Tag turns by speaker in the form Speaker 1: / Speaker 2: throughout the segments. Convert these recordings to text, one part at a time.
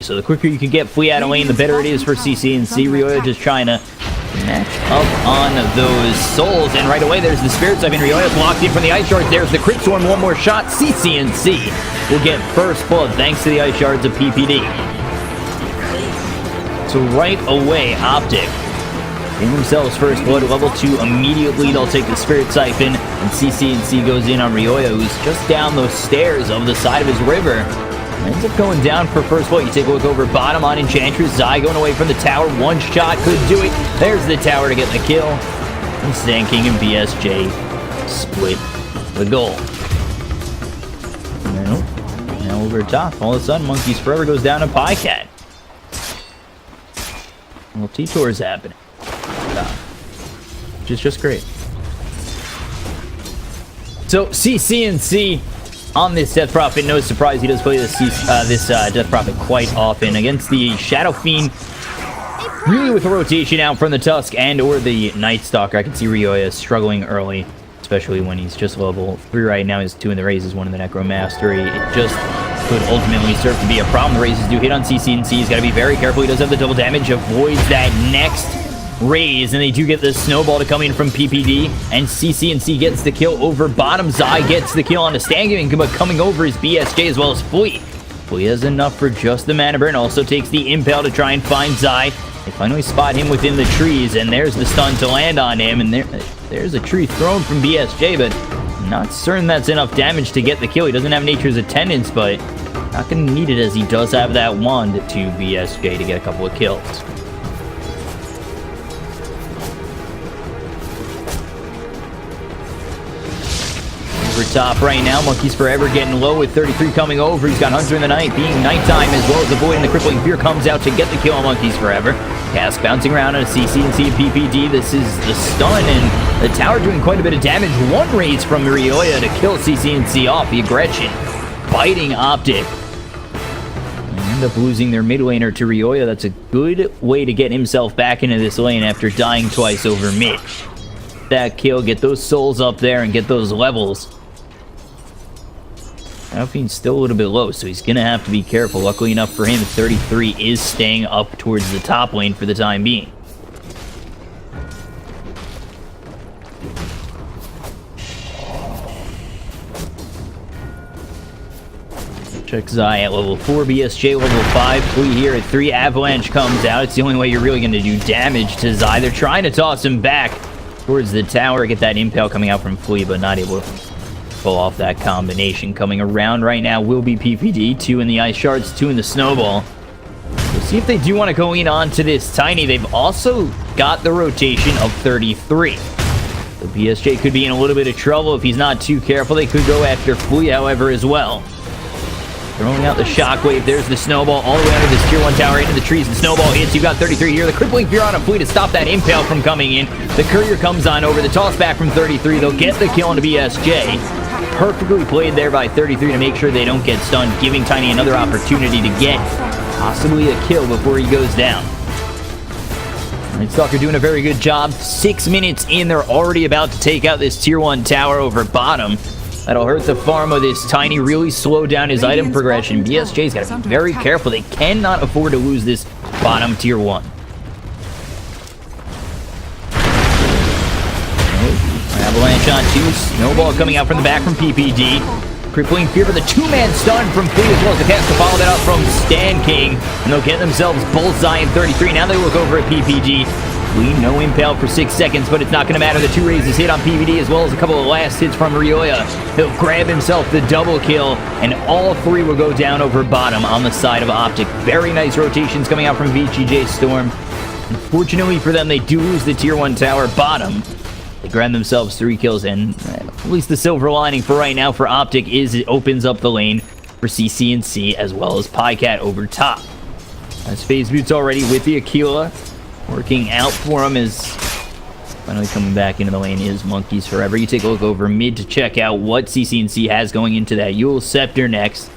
Speaker 1: So the quicker you can get Flea out of lane, the better it is for CCNC. Ryoya just trying to match up on those souls, and right away there's the Spirit Siphon. Ryoya blocked in from the Ice Shards. There's the Crit Storm, one more shot. CCNC will get first blood thanks to the Ice Shards of PPD. So right away, Optic in themselves first blood, level 2 immediately. They'll take the Spirit Siphon, and CCNC goes in on Ryoya, who's just down those stairs of the side of his river. Ends up going down for first blood. You take a look over bottom on Enchantress. Zai going away from the tower. One shot could do it. There's the tower to get the kill. And Sand King and VG.J split the goal. Now over top, all of a sudden, Monkeys Forever goes down to Pycat. Well, T-Tour is happening. Which is just great. So, CCNC on this Death Prophet, no surprise, he does play this Death Prophet quite often against the Shadow Fiend. Really with a rotation out from the Tusk and or the Night Stalker. I can see Ryoya struggling early, especially when he's just level 3 right now. He's 2 in the raises, 1 in the Necromastery. It just could ultimately serve to be a problem. The raises do hit on CCNC. He's got to be very careful. He does have the double damage, avoids that next raise, and they do get the snowball to come in from PPD, and CCNC gets the kill over bottom. Zai gets the kill on the Stand Gaming, but coming over is VG.J as well as Flea. Flea has enough for just the mana burn, also takes the Impale to try and find Zai. They finally spot him within the trees, and there's the stun to land on him, and there's a tree thrown from VG.J, but not certain that's enough damage to get the kill. He doesn't have Nature's Attendance, but not going to need it as he does have that wand to VG.J to get a couple of kills. Over top right now, Monkeys Forever getting low with 33 coming over. He's got Hunter in the Night being nighttime, as well as the Void, and the Crippling Fear comes out to get the kill on Monkeys Forever. Cask bouncing around on a CCNC and PPD. This is the stun, and the tower doing quite a bit of damage. One raise from Ryoya to kill CCNC off. The aggression biting Optic. They end up losing their mid laner to Ryoya. That's a good way to get himself back into this lane after dying twice over mid. That kill, get those souls up there and get those levels. Alfine's still a little bit low, so he's going to have to be careful. Luckily enough for him, 33 is staying up towards the top lane for the time being. Check Zai at level 4, VG.J level 5, Flea here at 3, Avalanche comes out. It's the only way you're really going to do damage to Zai. They're trying to toss him back towards the tower, get that Impale coming out from Flea, but not able to pull off that combination. Coming around right now will be PPD, 2 in the Ice Shards, 2 in the Snowball. We'll see if they do want to go in onto this Tiny. They've also got the rotation of 33. So VG.J could be in a little bit of trouble if he's not too careful. They could go after Flea, however, as well. Throwing out the Shockwave. There's the Snowball all the way under this tier 1 tower into the trees. The Snowball hits. You've got 33 here. The Crippling Fear on a Flea to stop that Impale from coming in. The Courier comes on over. The toss back from 33. They'll get the kill onto VG.J. Perfectly played there by 33 to make sure they don't get stunned, giving Tiny another opportunity to get possibly a kill before he goes down. Night Stalker doing a very good job. 6 minutes in, they're already about to take out this tier 1 tower over bottom. That'll hurt the farm of this Tiny, really slow down his item progression. VG.J's got to be very careful. They cannot afford to lose this bottom tier 1. Avalanche on 2. Snowball coming out from the back from PPD. Crippling Fear for the 2-man stun from Flea, as well as the cast to follow that up from Stand King. And they'll get themselves Bullseye in 33. Now they look over at PPD. Flea, no Impale for 6 seconds, but it's not going to matter. The 2 raises hit on PPD, as well as a couple of last hits from Ryoya. He'll grab himself the double kill, and all 3 will go down over bottom on the side of Optic. Very nice rotations coming out from VG.J Storm. Unfortunately for them, they do lose the tier 1 tower bottom. They grab themselves 3 kills, and at least the silver lining for right now for Optic is it opens up the lane for CCNC as well as Pycat over top. As FaZe Boots already with the Aquila, working out for him is finally coming back into the lane is Monkeys Forever. You take a look over mid to check out what CCNC has going into that Yule Scepter next.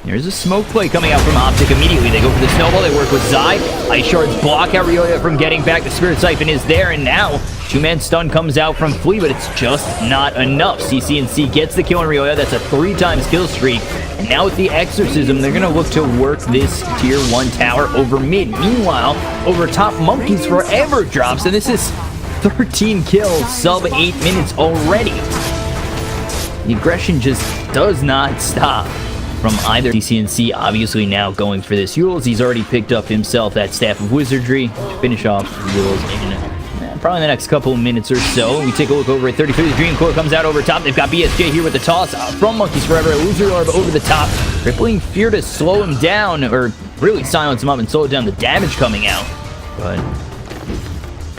Speaker 1: There's a smoke play coming out from Optic immediately. They go for the snowball. They work with Zai. Ice Shards block out Ryoya from getting back. The Spirit Siphon is there, and now two-man stun comes out from Flea, but it's just not enough. CCNC gets the kill on Ryoya. That's a 3-times kill streak. And now with the Exorcism, they're going to look to work this Tier 1 tower over mid. Meanwhile, over top, Monkeys Forever drops, and this is 13 kills, sub 8 minutes already. The aggression just does not stop from either. CCNC obviously now going for this Yules. He's already picked up himself that Staff of Wizardry to finish off Yules in probably the next couple of minutes or so. We take a look over at 33. The Dream Core comes out over top. They've got BSJ here with the toss from Monkeys Forever. Illusory Orb over the top. Crippling Fear to slow him down, or really silence him up and slow down the damage coming out. But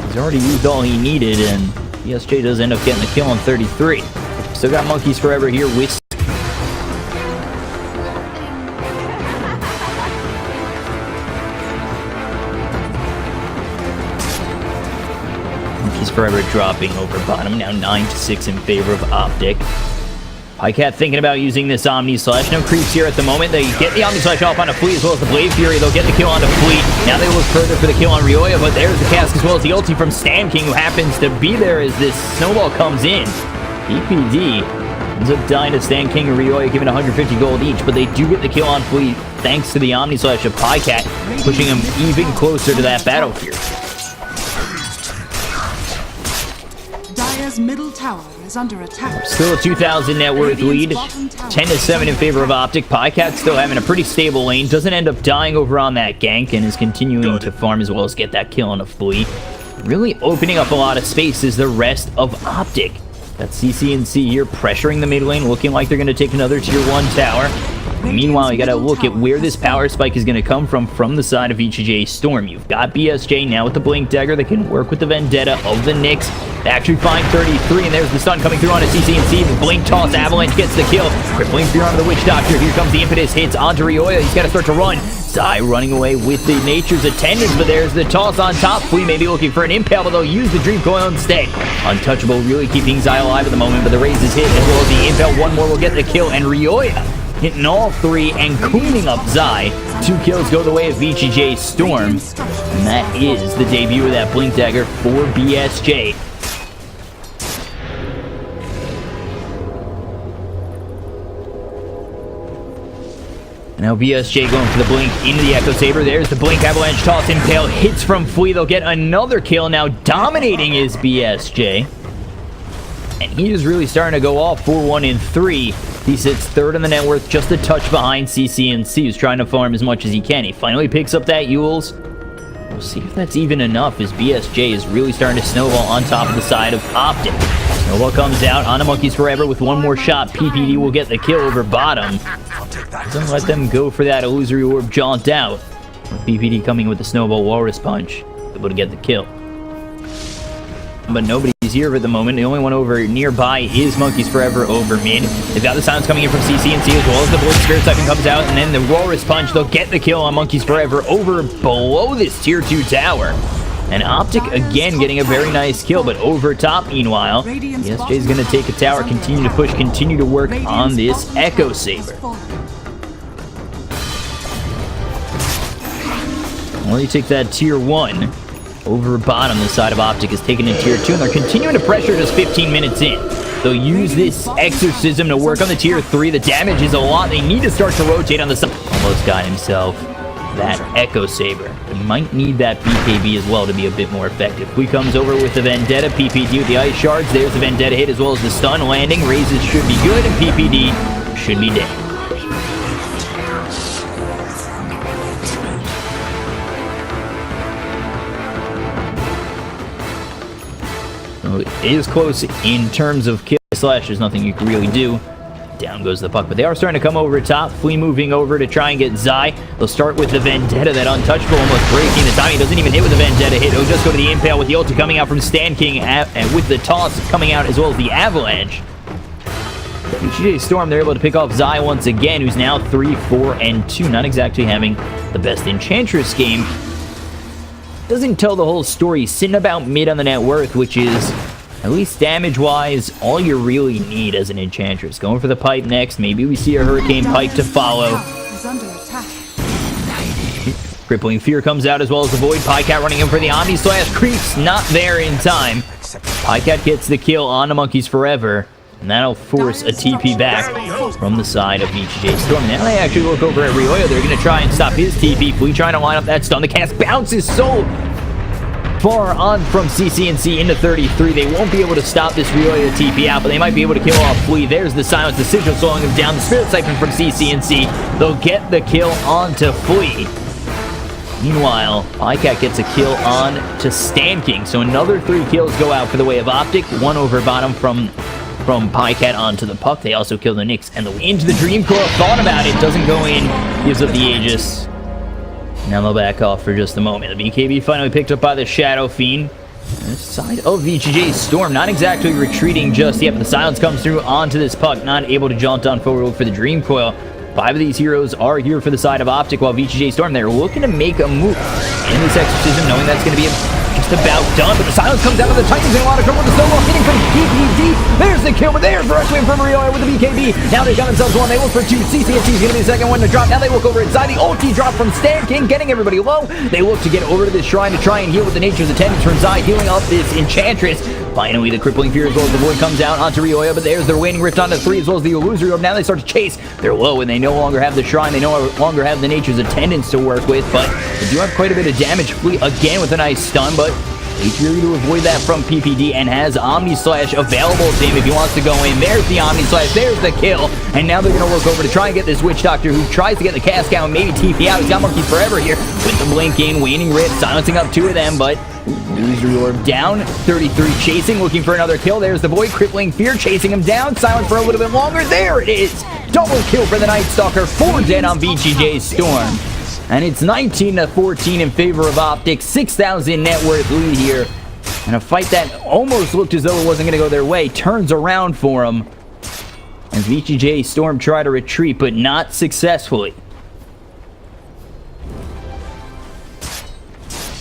Speaker 1: he's already used all he needed, and BSJ does end up getting the kill on 33. Still got Monkeys Forever here with Forever dropping over bottom, now 9-6 in favor of Optic. Pycat thinking about using this Omni Slash. No creeps here at the moment. They get the Omni Slash off on a Fleet as well as the Blade Fury. They'll get the kill on the Fleet. Now they look further for the kill on Ryoya, but there's the cask as well as the ulti from Stan King, who happens to be there as this snowball comes in. PPD ends up dying to Stan King and Ryoya, giving 150 gold each, but they do get the kill on Fleet thanks to the Omni Slash of Pycat, pushing him even closer to that battlefield.
Speaker 2: Middle tower is under attack.
Speaker 1: Still a 2,000 net worth lead. 10-7 in favor of Optic. Pycat still having a pretty stable lane. Doesn't end up dying over on that gank and is continuing to farm as well as get that kill on a Flea. Really opening up a lot of space is the rest of Optic. Got CCNC here pressuring the mid lane, looking like they're going to take another Tier 1 tower. Meanwhile, you got to look at where this power spike is going to come from the side of VG.J Storm. You've got BSJ now with the Blink Dagger that can work with the Vendetta of the Nyx. They actually find 33, and there's the stun coming through on a CCNC. The Blink Toss, Avalanche gets the kill. Crippling Fear onto the Witch Doctor. Here comes the Impetus, hits onto Ryoya. He's got to start to run. Zai running away with the Nature's Attendants, but there's the toss on top. Flea may be looking for an impale, but they'll use the Dream Coil instead. Untouchable really keeping Zai alive at the moment, but the raise is hit as well as the impale. One more will get the kill, and Ryoya hitting all three and cleaning up Zai. 2 kills go the way of VG.J Storm. And that is the debut of that Blink Dagger for BSJ. Now BSJ going for the Blink into the Echo Saber. There's the Blink Avalanche toss. Impale hits from Flea. They'll get another kill. Now dominating is BSJ. And he is really starting to go off 4-1 in 3. He sits third in the net worth, just a touch behind CCNC, who's trying to farm as much as he can. He finally picks up that Yules. We'll see if that's even enough, as BSJ is really starting to snowball on top of the side of Optic. Snowball comes out on the Monkeys Forever with one more shot. PPD will get the kill over bottom. Doesn't let them go for that Illusory Orb jaunt out. PPD coming with the Snowball Walrus Punch, able to get the kill. But nobody's here at the moment. The only one over nearby is Monkeys Forever over mid. They've got the silence coming in from CCNC as well as the Blink Spirit Siphon comes out, and then the Walrus Punch. They'll get the kill on Monkeys Forever over below this Tier 2 tower. And Optic again getting a very nice kill, but over top meanwhile, BSJ is going to take a tower, continue to push, continue to work on this Echo Saber. Well, you take that Tier 1. Over bottom, the side of Optic is taken in Tier 2, and they're continuing to pressure just 15 minutes in. They'll use this Exorcism to work on the Tier 3. The damage is a lot. They need to start to rotate on the side. Almost got himself that Echo Saber. He might need that BKB as well to be a bit more effective. He comes over with the Vendetta. PPD with the Ice Shards. There's the Vendetta hit as well as the stun landing. Raises should be good, and PPD should be dead. It is close in terms of kill slash. There's nothing you can really do. Down goes the puck, but they are starting to come over top. Flea moving over to try and get Zai. They'll start with the Vendetta, that untouchable, almost breaking the time. He doesn't even hit with the Vendetta hit. He'll just go to the impale with the ulti coming out from Stan King, and with the toss coming out as well as the Avalanche. VG.J Storm, they're able to pick off Zai once again, who's now 3-4-2. Not exactly having the best Enchantress game. Doesn't tell the whole story. Sitting about mid on the net worth, which is, at least damage-wise, all you really need as an Enchantress. Going for the pipe next. Maybe we see a Hurricane Pipe to follow.
Speaker 2: is under attack.
Speaker 1: Crippling Fear comes out as well as the Void. Pycat running in for the Omni Slash. Creeps not there in time. Pycat gets the kill on the Monkeys Forever. And that'll force a TP back from the side of VG.J Storm. Now they actually look over at Ryoyo. They're going to try and stop his TP. Flea trying to line up that stun. The cast bounces so far on from CCNC into 33. They won't be able to stop this Ryoyo TP out, but they might be able to kill off Flea. There's the silence. The sigil slowing him down. The Spirit Siphon from CCNC. They'll get the kill onto Flea. Meanwhile, Pycat gets a kill on to Stan King. So another 3 kills go out for the way of Optic. 1 over bottom from Pycat onto the puck. They also kill the Nyx and the into the Dream Coil. Thought about it. Doesn't go in. Gives up the Aegis. Now they'll back off for just a moment. The BKB finally picked up by the Shadow Fiend. This side of VG.J Storm not exactly retreating just yet, but the silence comes through onto this puck. Not able to jaunt on forward for the Dream Coil. 5 of these heroes are here for the side of Optic, while VG.J Storm, they're looking to make a move in this Exorcism, knowing that's going to be just about done. But the silence comes out of the Titans in a lot of trouble. The Snowball hitting from PPD. There's the kill, but there's the Requiem from Ryoyo with the BKB. Now they've got themselves one. They look for 2. CCNC is going to be the second one to drop. Now they look over inside. The ulti drop from Stan King, getting everybody low. They look to get over to this shrine to try and heal with the Nature's Attendance from Zai, healing up this Enchantress. Finally, the Crippling Fear as well as the Void comes out onto Ryoyo, but there's their Waning Rift onto 3 as well as the Illusory Orb. Now they start to chase. They're low and they no longer have the shrine. They no longer have the Nature's Attendance to work with, but they do have quite a bit of damage. Flea again with a nice stun, but Fury to avoid that from PPD and has Omni Slash available to him if he wants to go in. There's the Omni Slash, there's the kill, and now they're going to look over to try and get this Witch Doctor who tries to get the cast out and maybe TP out. He's got Monkeys Forever here with the blink in, Waning Rift, silencing up 2 of them, but Illusory Orb down, 33 chasing, looking for another kill. There's the Void, Crippling Fear chasing him down, silent for a little bit longer. There it is! Double kill for the Night Stalker, 4 dead on VG.J Storm. And it's 19-14 in favor of Optic, 6,000 net worth lead here. And a fight that almost looked as though it wasn't going to go their way turns around for them as VG.J Storm try to retreat, but not successfully.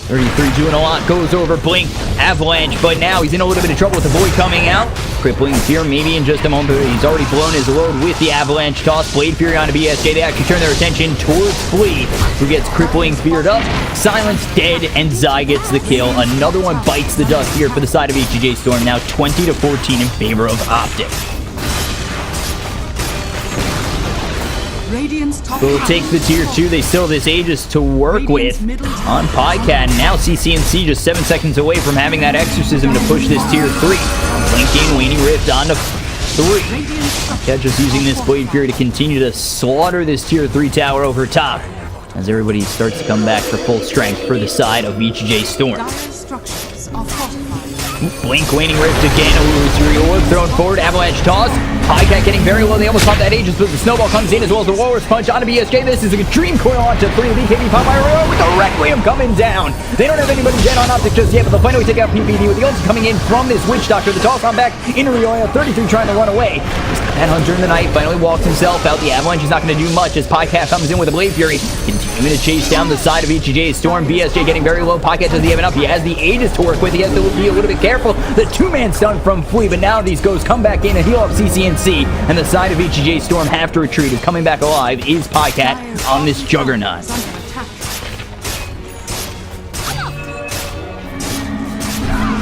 Speaker 1: 33 doing a lot, goes over Blink, Avalanche, but now he's in a little bit of trouble with the Void coming out. Crippling Fear maybe in just a moment, but he's already blown his load with the Avalanche toss. Blade Fury onto BSJ. They actually turn their attention towards Flea, who gets Crippling Feared up. Silence dead, and Zai gets the kill. Another one bites the dust here for the side of VG.J Storm. Now 20-14 in favor of Optic. They'll take the tier 2. They still have this Aegis to work with on Pycat. Now CCNC just 7 seconds away from having that Exorcism to push this tier 3. Blinking, Waning Rift onto 3. Pycat just using this Blade Fury to continue to slaughter this tier 3 tower over top as everybody starts to come back for full strength for the side of VG.J Storm. Blink, Waning Rift again, Illusory Orb thrown forward, Avalanche toss. Pycat getting very low, they almost caught that Aegis, but the Snowball comes in as well as the Walrus Punch onto BSJ. This is a Dream Coil onto 3, BKB pop by Ryoyo with the Requiem coming down. They don't have anybody dead on Optic just yet, but they'll finally take out PPD with the ulti coming in from this Witch Doctor. The toss on back into Ryoyo, 33 trying to run away. That Hunter in the night finally walks himself out. The Avalanche is not going to do much as Pycat comes in with a Blade Fury, continuing to chase down the side of VG.J Storm. BSJ getting very low. Pycat doesn't have enough. He has the Aegis to work with. He has to be a little bit careful. The 2-man stun from Flea, but now these ghosts come back in and heal up CCNC, and the side of VG.J Storm have to retreat. Is coming back alive is Pycat on this Juggernaut.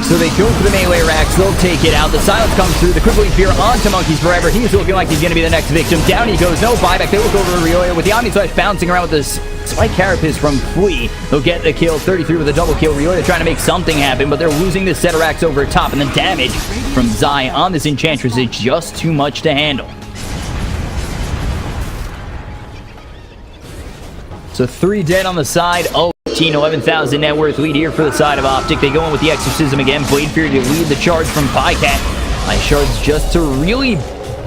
Speaker 1: So they go for the melee racks, they'll take it out. The silence comes through, the Crippling Fear onto Monkeys Forever. He's looking like he's going to be the next victim. Down he goes, no buyback. They look over to Ryoyo with the Omni Slash bouncing around with this Spike Carapace from Flea. They'll get the kill, 33 with a double kill. Ryoyo trying to make something happen, but they're losing this set of racks over top, and the damage from Zai on this Enchantress is just too much to handle. So 3 dead on the side of 11,000 net worth lead here for the side of Optic. They go in with the Exorcism again. Blade Fury to lead the charge from Pycat. Ice Shards just to really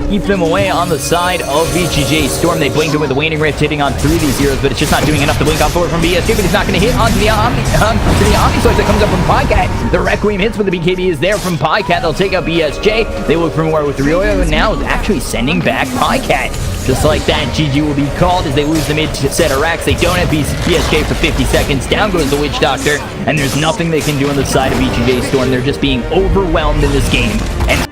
Speaker 1: keep them away on the side of VG.J Storm. They blinked him with the Waning Rift hitting on 3 of these heroes, but it's just not doing enough to blink on forward from BSJ, but it's not going to hit onto the Omni Slash that comes up from Pycat. The Requiem hits, but the BKB is there from Pycat. They'll take out BSJ. They look for more with Ryoyo, and now actually sending back Pycat. Just like that, GG will be called as they lose the mid set of racks. They don't have BSJ for 50 seconds. Down goes the Witch Doctor, and there's nothing they can do on the side of VG.J Storm. They're just being overwhelmed in this game. And